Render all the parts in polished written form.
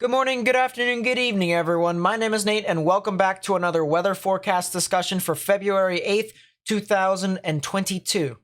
Good morning, good afternoon, good evening, everyone. My name is Nate, and welcome back to another weather forecast discussion for February 8th, 2022.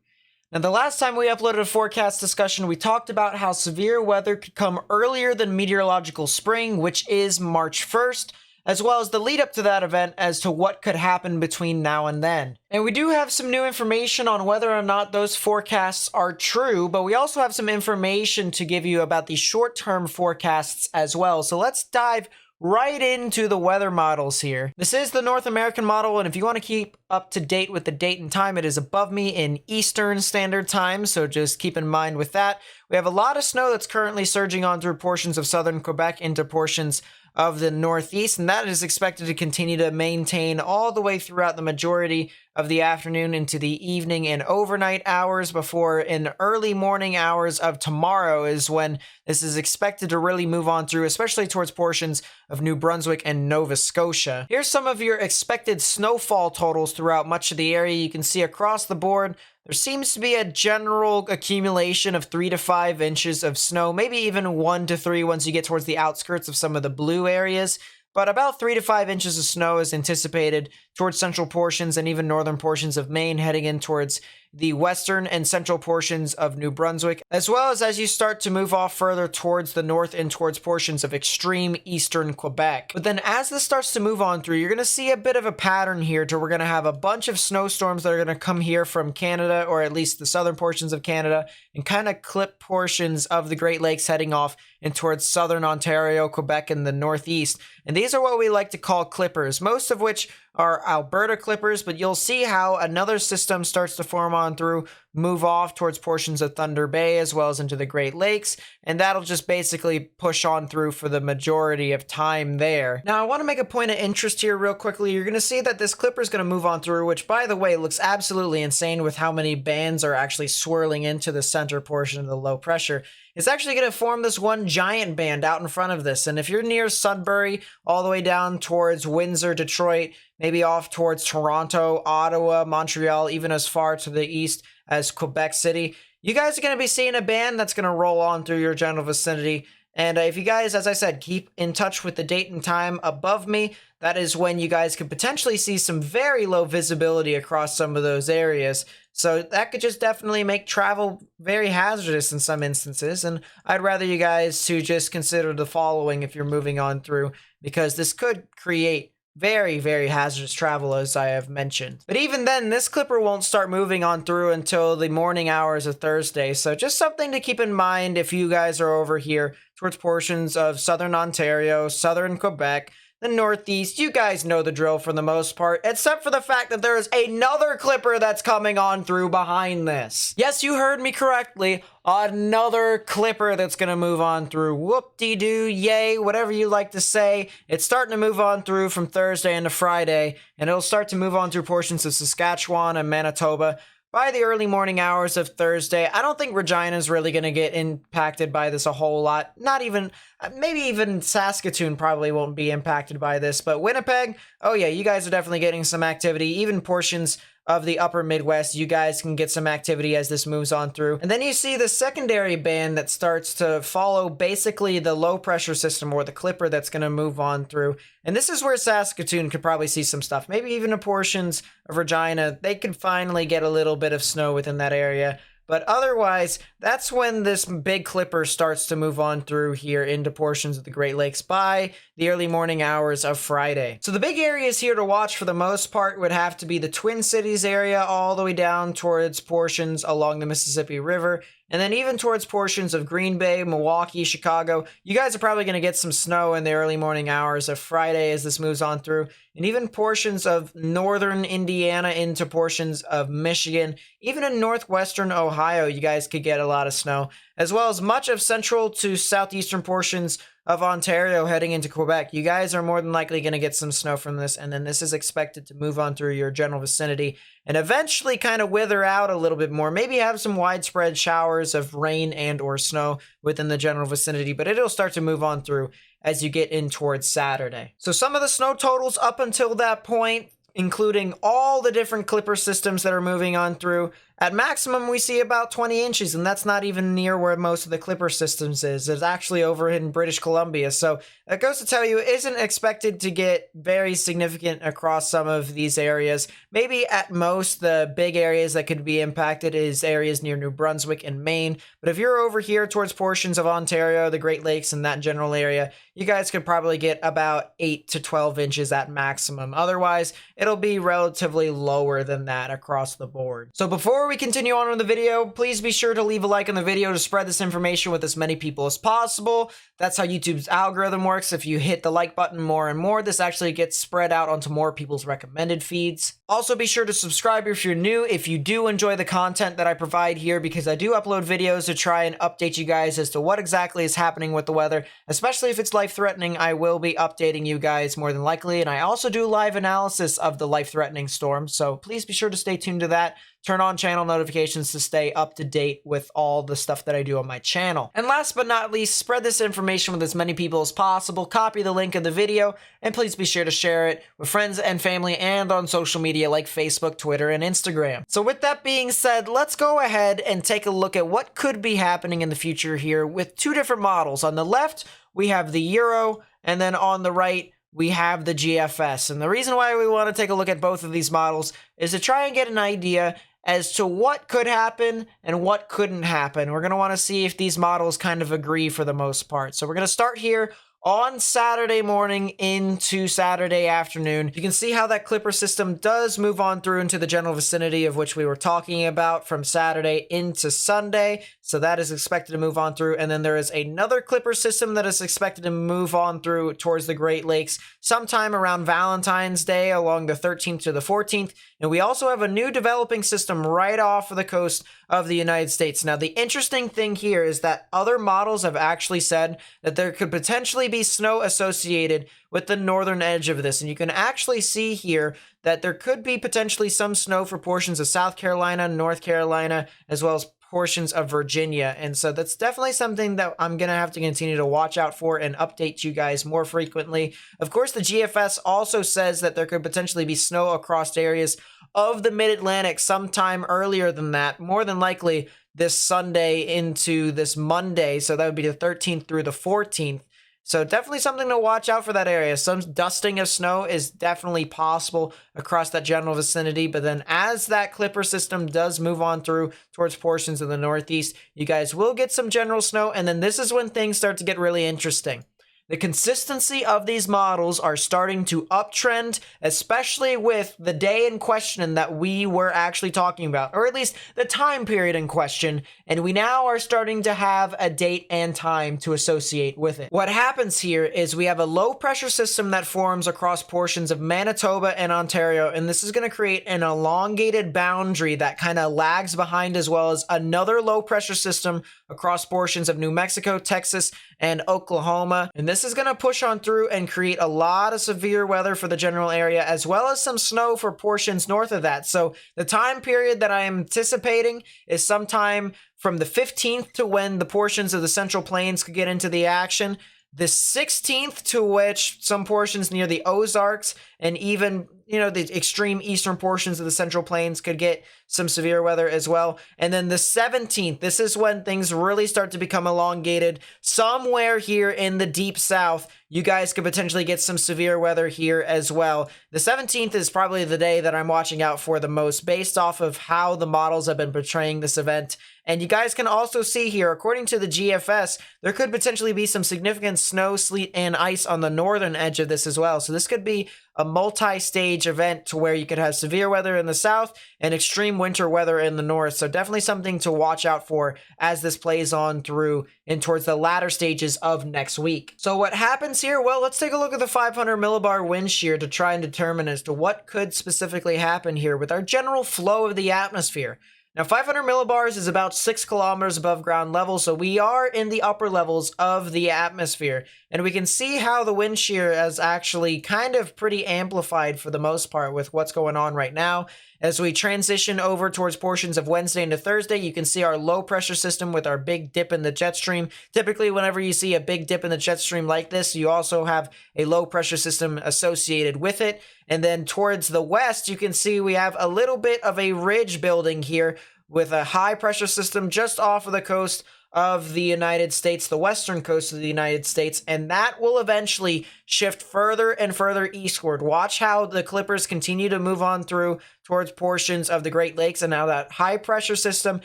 Now, the last time we uploaded a forecast discussion, we talked about how severe weather could come earlier than meteorological spring, which is March 1st, as well as the lead up to that event as to what could happen between now and then. And we do have some new information on whether or not those forecasts are true, but we also have some information to give you about the short-term forecasts as well. So let's dive right into the weather models here. This is the North American model, and if you want to keep up to date with the date and time, it is above me in Eastern Standard Time, so just keep in mind with that. We have a lot of snow that's currently surging on through portions of southern Quebec into portions of the Northeast, and that is expected to continue to maintain all the way throughout the majority of the afternoon into the evening and overnight hours, before in early morning hours of tomorrow is when this is expected to really move on through, especially towards portions of New Brunswick and Nova Scotia. Here's some of your expected snowfall totals throughout much of the area. You can see across the board there seems to be a general accumulation of 3 to 5 inches of snow, maybe even 1 to 3 once you get towards the outskirts of some of the blue areas. But about 3 to 5 inches of snow is anticipated towards central portions and even northern portions of Maine, heading in towards the western and central portions of New Brunswick, as well as you start to move off further towards the north and towards portions of extreme eastern Quebec. But then as this starts to move on through, you're going to see a bit of a pattern here to we're going to have a bunch of snowstorms that are going to come here from Canada, or at least the southern portions of Canada, and kind of clip portions of the Great Lakes heading off and towards southern Ontario, Quebec, and the Northeast. And these are what we like to call clippers, most of which are Alberta clippers, but you'll see how another system starts to form on through, move off towards portions of Thunder Bay as well as into the Great Lakes, and that'll just basically push on through for the majority of time there. Now, I want to make a point of interest here real quickly. You're going to see that this clipper is going to move on through, which, by the way, looks absolutely insane with how many bands are actually swirling into the center portion of the low pressure. It's actually going to form this one giant band out in front of this, and if you're near Sudbury, all the way down towards Windsor, Detroit, maybe off towards Toronto, Ottawa, Montreal, even as far to the east as Quebec City, you guys are going to be seeing a band that's going to roll on through your general vicinity. And if you guys, as I said, keep in touch with the date and time above me, that is when you guys could potentially see some very low visibility across some of those areas. So that could just definitely make travel very hazardous in some instances. And I'd rather you guys to just consider the following if you're moving on through, because this could create very, very hazardous travel, as I have mentioned. But even then, this clipper won't start moving on through until the morning hours of Thursday. So just something to keep in mind if you guys are over here towards portions of southern Ontario, southern Quebec, the Northeast. You guys know the drill for the most part, except for the fact that there is another clipper that's coming on through behind this. Yes, you heard me correctly. Another clipper that's going to move on through. Whoop-de-doo, yay, whatever you like to say. It's starting to move on through from Thursday into Friday, and it'll start to move on through portions of Saskatchewan and Manitoba by the early morning hours of Thursday. I don't think Regina's really going to get impacted by this a whole lot. Not even, maybe even Saskatoon probably won't be impacted by this. But Winnipeg, oh yeah, you guys are definitely getting some activity. Even portions of the upper Midwest, you guys can get some activity as this moves on through. And then you see the secondary band that starts to follow basically the low pressure system, or the clipper that's going to move on through. And this is where Saskatoon could probably see some stuff. Maybe even the portions of Regina, they could finally get a little bit of snow within that area. But otherwise, that's when this big clipper starts to move on through here into portions of the Great Lakes by the early morning hours of Friday. So the big areas here to watch for the most part would have to be the Twin Cities area, all the way down towards portions along the Mississippi River, and then even towards portions of Green Bay, Milwaukee, Chicago. You guys are probably going to get some snow in the early morning hours of Friday as this moves on through. And even portions of northern Indiana into portions of Michigan. Even in northwestern Ohio, you guys could get a lot of snow, as well as much of central to southeastern portions of Ontario heading into Quebec. You guys are more than likely going to get some snow from this, and then this is expected to move on through your general vicinity and eventually kind of wither out a little bit more. Maybe have some widespread showers of rain and or snow within the general vicinity, but it'll start to move on through as you get in towards Saturday. So some of the snow totals up until that point, including all the different clipper systems that are moving on through, At maximum, we see about 20 inches, and that's not even near where most of the Clipper systems is. It's actually over in British Columbia. So it goes to tell you, it isn't expected to get very significant across some of these areas. Maybe at most, the big areas that could be impacted is areas near New Brunswick and Maine. But if you're over here towards portions of Ontario, the Great Lakes, and that general area, you guys could probably get about 8 to 12 inches at maximum. Otherwise, it'll be relatively lower than that across the board. So before we continue on with the video, please be sure to leave a like on the video to spread this information with as many people as possible. That's how YouTube's algorithm works. If you hit the like button more and more, this actually gets spread out onto more people's recommended feeds. Also, be sure to subscribe if you're new, if you do enjoy the content that I provide here, because I do upload videos to try and update you guys as to what exactly is happening with the weather. Especially if it's life-threatening, I will be updating you guys more than likely, and I also do live analysis of the life-threatening storm, so please be sure to stay tuned to that. Turn on channel notifications to stay up to date with all the stuff that I do on my channel. And last but not least, spread this information with as many people as possible, copy the link of the video, and please be sure to share it with friends and family and on social media like Facebook, Twitter, and Instagram. So with that being said, let's go ahead and take a look at what could be happening in the future here with two different models. On the left, we have the Euro, and then on the right, we have the GFS. And the reason why we want to take a look at both of these models is to try and get an idea as to what could happen and what couldn't happen. We're going to want to see if these models kind of agree for the most part. So we're going to start here on Saturday morning into Saturday afternoon. You can see how that Clipper system does move on through into the general vicinity of which we were talking about from Saturday into Sunday. So that is expected to move on through. And then there is another Clipper system that is expected to move on through towards the Great Lakes sometime around Valentine's Day along the 13th to the 14th. And we also have a new developing system right off of the coast of the United States. Now, the interesting thing here is that other models have actually said that there could potentially be snow associated with the northern edge of this. And you can actually see here that there could be potentially some snow for portions of South Carolina, North Carolina, as well as portions of Virginia. And so that's definitely something that I'm going to have to continue to watch out for and update you guys more frequently. Of course, the GFS also says that there could potentially be snow across areas of the mid-Atlantic sometime earlier than that, more than likely this Sunday into this Monday. So that would be the 13th through the 14th. So definitely something to watch out for that area. Some dusting of snow is definitely possible across that general vicinity. But then as that Clipper system does move on through towards portions of the Northeast, you guys will get some general snow. And then this is when things start to get really interesting. The consistency of these models are starting to uptrend, especially with the day in question that we were actually talking about, or at least the time period in question, and we now are starting to have a date and time to associate with it. What happens here is we have a low pressure system that forms across portions of Manitoba and Ontario, and this is going to create an elongated boundary that kind of lags behind, as well as another low pressure system across portions of New Mexico, Texas, and Oklahoma. And this is going to push on through and create a lot of severe weather for the general area, as well as some snow for portions north of that. So the time period that I am anticipating is sometime from the 15th to when the portions of the Central Plains could get into the action, the 16th to which some portions near the Ozarks and even, the extreme eastern portions of the Central Plains could get some severe weather as well. And then the 17th, this is when things really start to become elongated. Somewhere here in the deep south, you guys could potentially get some severe weather here as well. The 17th is probably the day that I'm watching out for the most based off of how the models have been portraying this event. And you guys can also see here, according to the GFS, there could potentially be some significant snow, sleet, and ice on the northern edge of this as well. So this could be a multi-stage event to where you could have severe weather in the south and extreme winter weather in the north. So definitely something to watch out for as this plays on through and towards the latter stages of next week. So what happens here? Well, let's take a look at the 500 millibar wind shear to try and determine as to what could specifically happen here with our general flow of the atmosphere. Now, 500 millibars is about 6 kilometers above ground level, so we are in the upper levels of the atmosphere. And we can see how the wind shear is actually kind of pretty amplified for the most part with what's going on right now. As we transition over towards portions of Wednesday into Thursday, you can see our low pressure system with our big dip in the jet stream. Typically, whenever you see a big dip in the jet stream like this, you also have a low pressure system associated with it. And then towards the west, you can see we have a little bit of a ridge building here, with a high pressure system just off of the coast of the United States, the western coast of the United States, and that will eventually shift further and further eastward. Watch how the Clippers continue to move on through towards portions of the Great Lakes, and now that high pressure system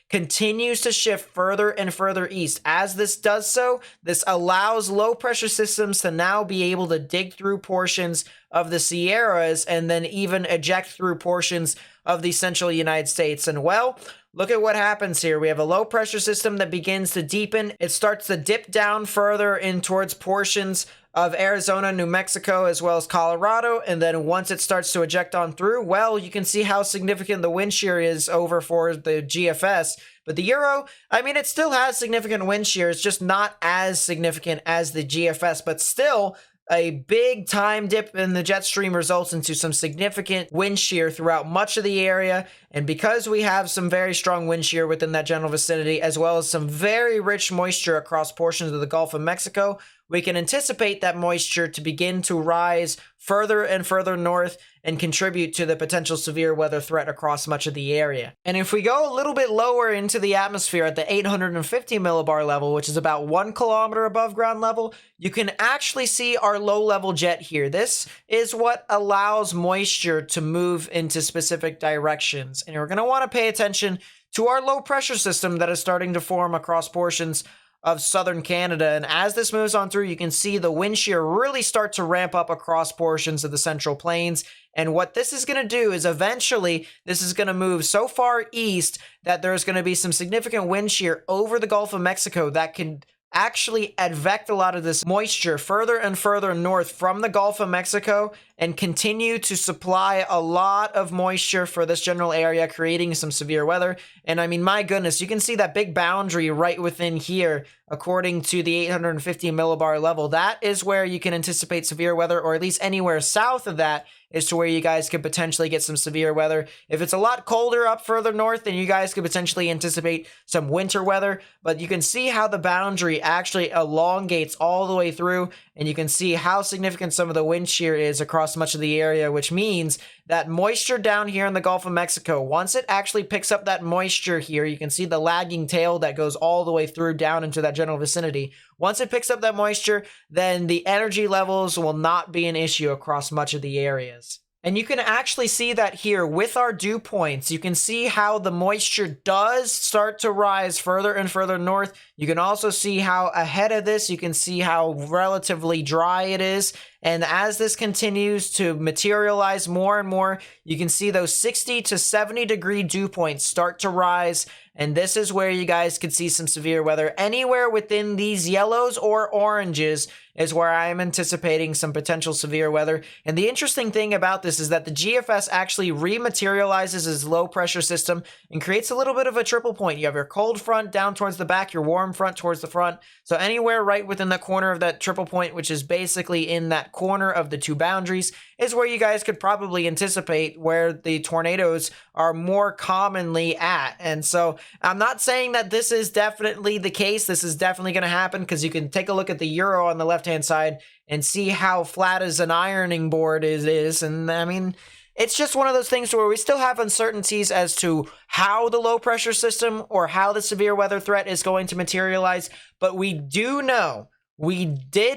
continues to shift further and further east. As this does so, this allows low pressure systems to now be able to dig through portions of the Sierras and then even eject through portions of the central United States. And well, look at what happens here. We have a low pressure system that begins to deepen. It starts to dip down further in towards portions of Arizona, New Mexico, as well as Colorado. And then once it starts to eject on through, well, you can see how significant the wind shear is over for the GFS. But the Euro, I mean, it still has significant wind shear. It's just not as significant as the GFS, but still a big time dip in the jet stream results into some significant wind shear throughout much of the area. And because we have some very strong wind shear within that general vicinity, as well as some very rich moisture across portions of the Gulf of Mexico, we can anticipate that moisture to begin to rise further and further north and contribute to the potential severe weather threat across much of the area. And if we go a little bit lower into the atmosphere at the 850 millibar level, which is about 1 kilometer above ground level, you can actually see our low-level jet here. This is what allows moisture to move into specific directions. And we're going to want to pay attention to our low pressure system that is starting to form across portions of southern Canada. And as this moves on through, you can see the wind shear really start to ramp up across portions of the Central Plains. And what this is going to do is eventually this is going to move so far east that there's going to be some significant wind shear over the Gulf of Mexico that can actually advect a lot of this moisture further and further north from the Gulf of Mexico and continue to supply a lot of moisture for this general area, creating some severe weather. And I mean, my goodness, you can see that big boundary right within here, according to the 850 millibar level. That is where you can anticipate severe weather, or at least anywhere south of that is to where you guys could potentially get some severe weather. If it's a lot colder up further north, then you guys could potentially anticipate some winter weather. But you can see how the boundary actually elongates all the way through, and you can see how significant some of the wind shear is across much of the area, which means that moisture down here in the Gulf of Mexico, once it actually picks up that moisture here, you can see the lagging tail that goes all the way through down into that general vicinity. Once it picks up that moisture, then the energy levels will not be an issue across much of the areas. And you can actually see that here with our dew points. You can see how the moisture does start to rise further and further north. You can also see how ahead of this, you can see how relatively dry it is. And as this continues to materialize more and more, you can see those 60 to 70 degree dew points start to rise. And this is where you guys could see some severe weather. Anywhere within these yellows or oranges is where I am anticipating some potential severe weather. And the interesting thing about this is that the GFS actually rematerializes as low pressure system and creates a little bit of a triple point. You have your cold front down towards the back, your warm front towards the front. So anywhere right within the corner of that triple point, which is basically in that corner of the two boundaries, is where you guys could probably anticipate where the tornadoes are more commonly at. And so I'm not saying that this is definitely the case. This is definitely going to happen, because you can take a look at the Euro on the left-hand side and see how flat as an ironing board it is. And I mean, it's just one of those things where we still have uncertainties as to how the low pressure system or how the severe weather threat is going to materialize. But we did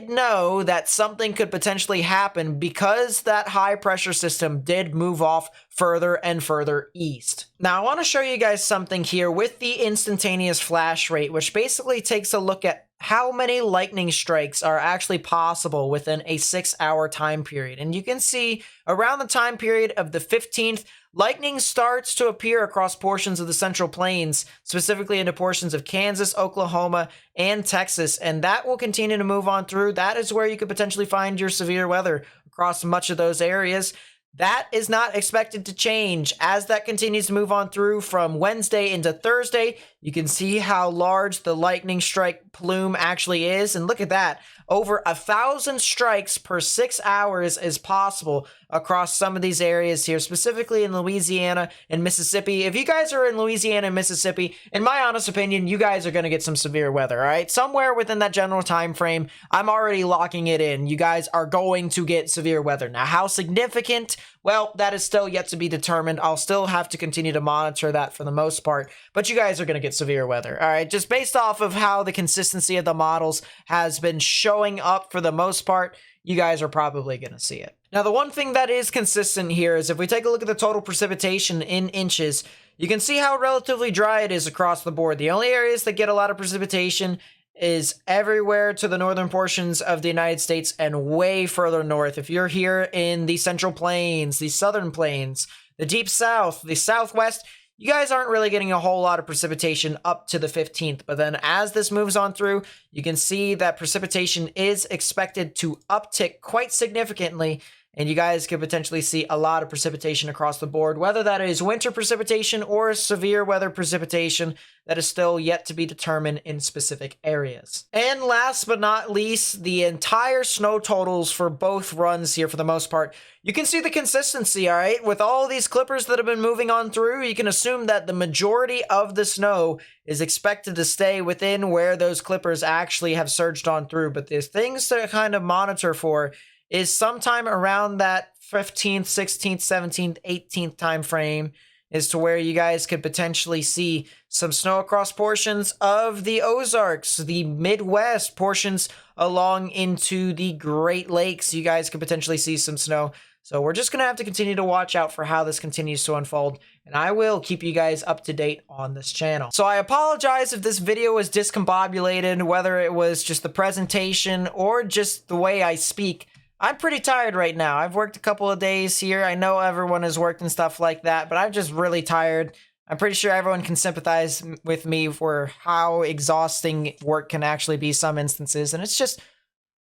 know that something could potentially happen because that high pressure system did move off further and further east. Now, I want to show you guys something here with the instantaneous flash rate, which basically takes a look at how many lightning strikes are actually possible within a 6-hour time period. And you can see around the time period of the 15th, lightning starts to appear across portions of the Central Plains, specifically into portions of Kansas, Oklahoma, and Texas. And that will continue to move on through. That is where you could potentially find your severe weather across much of those areas. That is not expected to change as that continues to move on through from Wednesday into Thursday. You can see how large the lightning strike plume actually is. And look at that. over 1,000 strikes per 6 hours is possible across some of these areas here, specifically in Louisiana and Mississippi. If you guys are in Louisiana and Mississippi, in my honest opinion, you guys are going to get some severe weather, all right? Somewhere within that general time frame, I'm already locking it in. You guys are going to get severe weather. Now, how significant? Well, that is still yet to be determined. I'll still have to continue to monitor that for the most part, but you guys are going to get severe weather, all right? Just based off of how the consistency of the models has been showing up for the most part, you guys are probably going to see it. Now, the one thing that is consistent here is if we take a look at the total precipitation in inches, you can see how relatively dry it is across the board. The only areas that get a lot of precipitation is everywhere to the northern portions of the United States and way further north. If you're here in the Central Plains, the Southern Plains, the Deep South, the Southwest, you guys aren't really getting a whole lot of precipitation up to the 15th, but then as this moves on through, you can see that precipitation is expected to uptick quite significantly, and you guys could potentially see a lot of precipitation across the board, whether that is winter precipitation or severe weather precipitation. That is still yet to be determined in specific areas. And last but not least, the entire snow totals for both runs here for the most part. You can see the consistency, all right? With all these clippers that have been moving on through, you can assume that the majority of the snow is expected to stay within where those clippers actually have surged on through. But there's things to kind of monitor for is sometime around that 15th, 16th, 17th, 18th time frame is to where you guys could potentially see some snow across portions of the Ozarks, the Midwest, portions along into the Great Lakes. You guys could potentially see some snow. So we're just going to have to continue to watch out for how this continues to unfold, and I will keep you guys up to date on this channel. So I apologize if this video was discombobulated, whether it was just the presentation or just the way I speak. I'm pretty tired right now. I've worked a couple of days here. I know everyone has worked and stuff like that, but I'm just really tired. I'm pretty sure everyone can sympathize with me for how exhausting work can actually be some instances, and it's just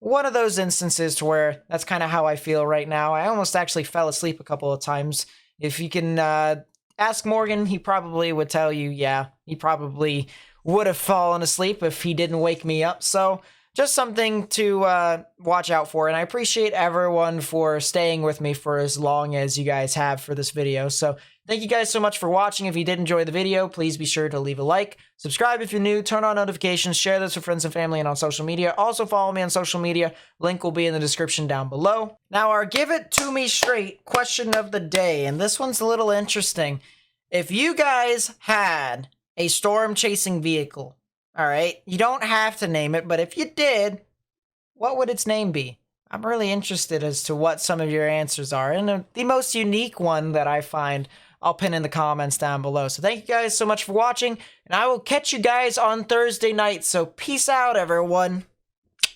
one of those instances to where that's kind of how I feel right now. I almost actually fell asleep a couple of times. If you can ask Morgan, he probably would tell you, yeah, he probably would have fallen asleep if he didn't wake me up. So just something to watch out for, and I appreciate everyone for staying with me for as long as you guys have for this video. So thank you guys so much for watching. If you did enjoy the video, please be sure to leave a like, subscribe if you're new, turn on notifications, share this with friends and family and on social media. Also follow me on social media. Link will be in the description down below. Now our give it to me straight question of the day, and this one's a little interesting. If you guys had a storm chasing vehicle, all right, you don't have to name it, but if you did, what would its name be? I'm really interested as to what some of your answers are. And the most unique one that I find, I'll pin in the comments down below. So thank you guys so much for watching, and I will catch you guys on Thursday night. So peace out, everyone.